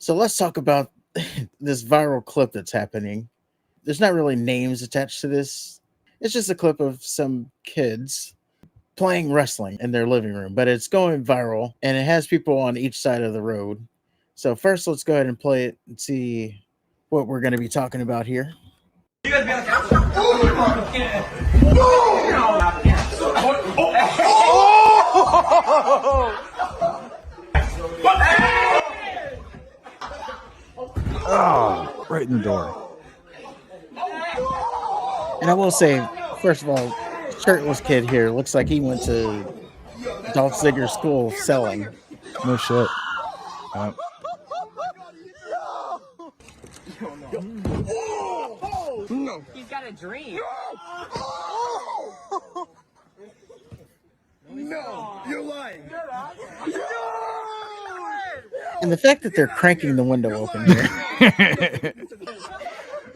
So let's talk about this viral clip that's happening. There's not really names attached to this. It's just a clip of some kids playing wrestling in their living room, but it's going viral and it has people on each side of the road. So first, let's go ahead and play it and see what we're going to be talking about here. You guys be on the couch? Oh, right in the door. And I will say, first of all, shirtless kid here looks like he went to Dolph Ziggler's school of selling. No shit. No. He's got a dream. No, you're lying. And the fact that they're cranking the window open here.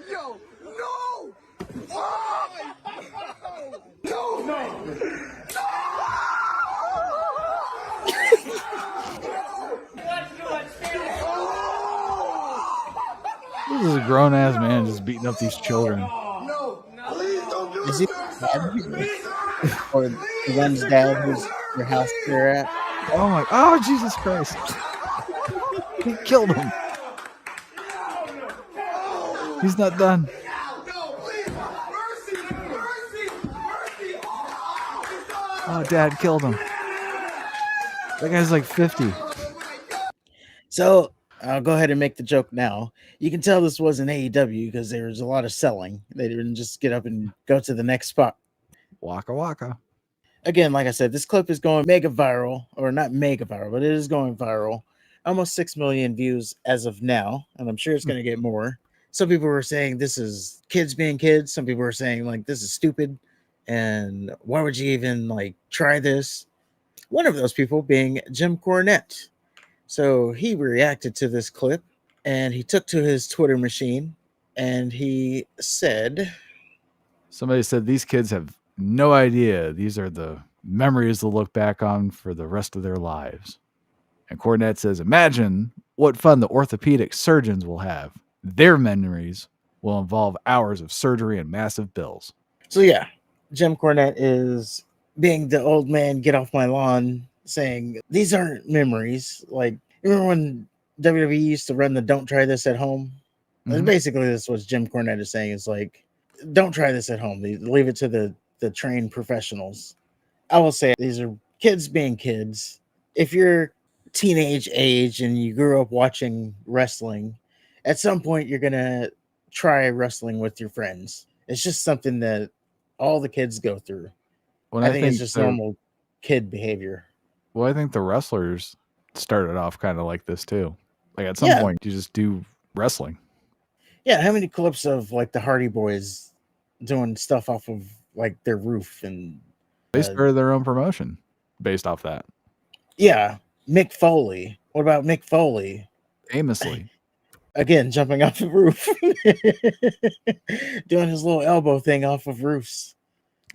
Yo, no! Why? No! No! This is a grown ass man just beating up these children. No! Please don't do Is he or the one's dad who's your house they're at? Oh my! Oh Jesus Christ! He killed him. He's not done. Oh, Dad killed him. That guy's like 50. So I'll go ahead and make the joke now. You can tell this wasn't AEW because there was a lot of selling. They didn't just get up and go to the next spot. Waka waka. Again, like I said, this clip is going mega viral, or not mega viral, but it is going viral. Almost 6 million views as of now, and I'm sure it's going to get more. Some people were saying this is kids being kids. Some people were saying like this is stupid, and why would you even like try this? One of those people being Jim Cornette. So he reacted to this clip, and he took to his Twitter machine, and he said, Somebody said these kids have no idea. These are the memories they'll look back on for the rest of their lives. And Cornette says, imagine what fun the orthopedic surgeons will have. Their memories will involve hours of surgery and massive bills. So yeah, Jim Cornette is being the old man, get off my lawn, saying these aren't memories. Like, remember when WWE used to run the "Don't try this at home"? Mhm. Basically, this is what Jim Cornette is saying. It's like, don't try this at home. Leave it to the trained professionals. I will say these are kids being kids. If you're teenage age and you grew up watching wrestling, at some point you're gonna try wrestling with your friends. It's just something that all the kids go through. I think it's just normal kid behavior. Well, I think the wrestlers started off kind of like this too. Like at some point, you just do wrestling. Yeah, how many clips of like the Hardy Boys doing stuff off of like their roof, and they started their own promotion based off that. Yeah, Mick Foley. What about Mick Foley? Famously. Again, jumping off the roof, doing his little elbow thing off of roofs.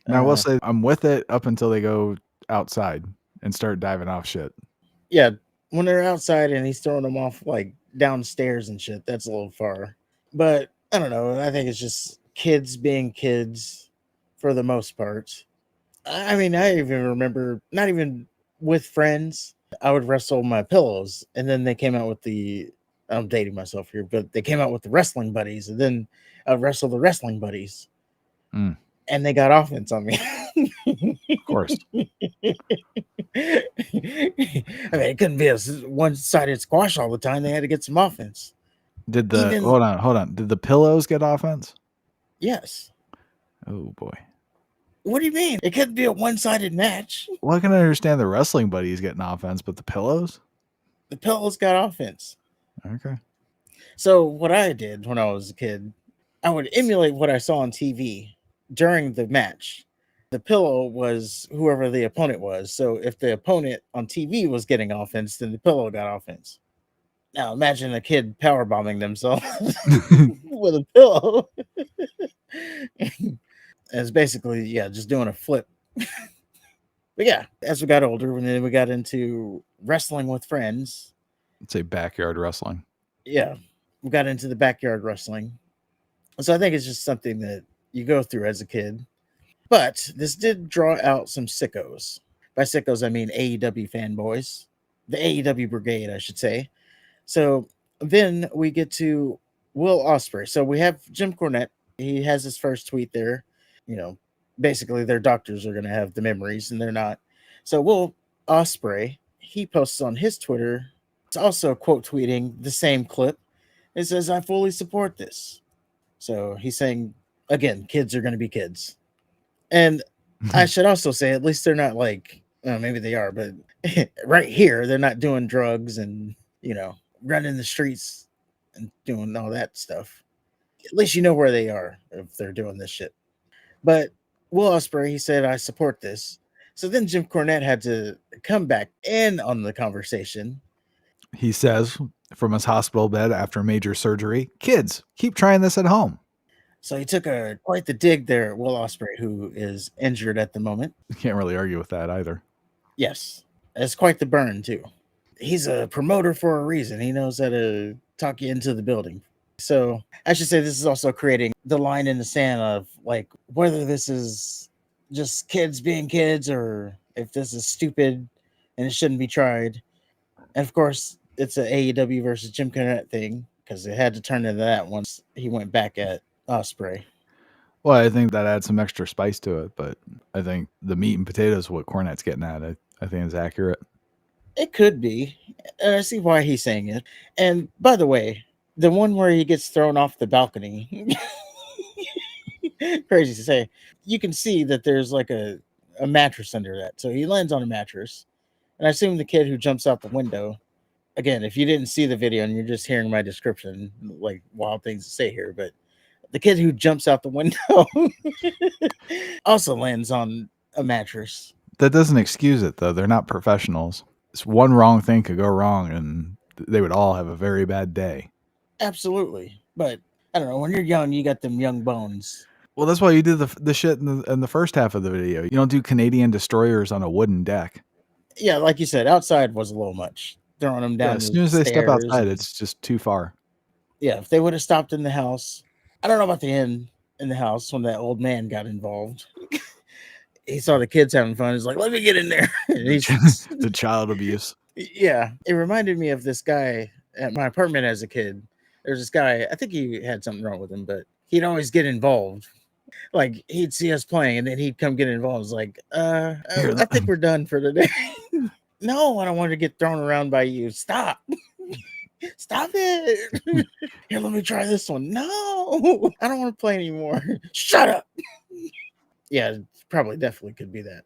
Now, I will say I'm with it up until they go outside and start diving off shit. Yeah, when they're outside and he's throwing them off like downstairs and shit, that's a little far. But I don't know. I think it's just kids being kids for the most part. I mean, I even remember, not even with friends, I would wrestle my pillows, and then they came out with the, I'm dating myself here, but they came out with the wrestling buddies, and then I'd wrestle the wrestling buddies. And they got offense on me. Of course. I mean, it couldn't be a one-sided squash all the time. They had to get some offense. Hold on. Did the pillows get offense? Yes. Oh boy. What do you mean? It couldn't be a one-sided match. Well, I can understand the wrestling buddies getting offense, but the pillows? The pillows got offense. Okay. So what I did when I was a kid, I would emulate what I saw on TV during the match. The pillow was whoever the opponent was. So if the opponent on TV was getting offense, then the pillow got offense. Now imagine a kid power bombing themselves with a pillow. It's basically, yeah, just doing a flip. But yeah, as we got older, and then we got into wrestling with friends. Let's say backyard wrestling. Yeah, we got into the backyard wrestling. So I think it's just something that you go through as a kid. But this did draw out some sickos. By sickos, I mean AEW fanboys, the AEW brigade, I should say. So then we get to Will Ospreay. So we have Jim Cornette. He has his first tweet there. You know, basically their doctors are going to have the memories, and they're not. So Will Ospreay, he posts on his Twitter. It's also quote tweeting the same clip. It says, "I fully support this." So he's saying again, kids are going to be kids. And I should also say, at least they're not like, maybe they are, but right here, they're not doing drugs and, running the streets and doing all that stuff. At least you know where they are if they're doing this shit. But Will Ospreay, he said, "I support this." So then Jim Cornette had to come back in on the conversation. He says from his hospital bed after major surgery, "Kids, keep trying this at home." So he took quite the dig there at Will Ospreay, who is injured at the moment. You can't really argue with that either. Yes, it's quite the burn too. He's a promoter for a reason. He knows how to talk you into the building. So I should say this is also creating the line in the sand of like whether this is just kids being kids or if this is stupid and it shouldn't be tried. And of course, it's an AEW versus Jim Cornette thing because it had to turn into that once he went back at Ospreay. Well, I think that adds some extra spice to it, but I think the meat and potatoes, what Cornette's getting at, I think is accurate. It could be. I see why he's saying it. And by the way, the one where he gets thrown off the balcony, crazy to say, you can see that there's like a mattress under that. So he lands on a mattress. And I assume the kid who jumps out the window, again, if you didn't see the video and you're just hearing my description, like wild things to say here, but the kid who jumps out the window also lands on a mattress. That doesn't excuse it, though. They're not professionals. It's one wrong thing could go wrong, and they would all have a very bad day. Absolutely. But I don't know. When you're young, you got them young bones. Well, that's why you do the shit in the first half of the video. You don't do Canadian destroyers on a wooden deck. Yeah, like you said, outside was a little much. Throwing them down. As soon as they step outside, it's just too far. Yeah, if they would have stopped in the house. I don't know about the end in the house when that old man got involved. He saw the kids having fun. He's like, "Let me get in there." The child abuse. Yeah, it reminded me of this guy at my apartment as a kid. There's this guy, I think he had something wrong with him, but he'd always get involved. Like he'd see us playing and then he'd come get involved. It's like, I think we're done for today. No, I don't want to get thrown around by you. Stop. Stop it. Here, let me try this one. No, I don't want to play anymore. Shut up. Yeah, probably definitely could be that.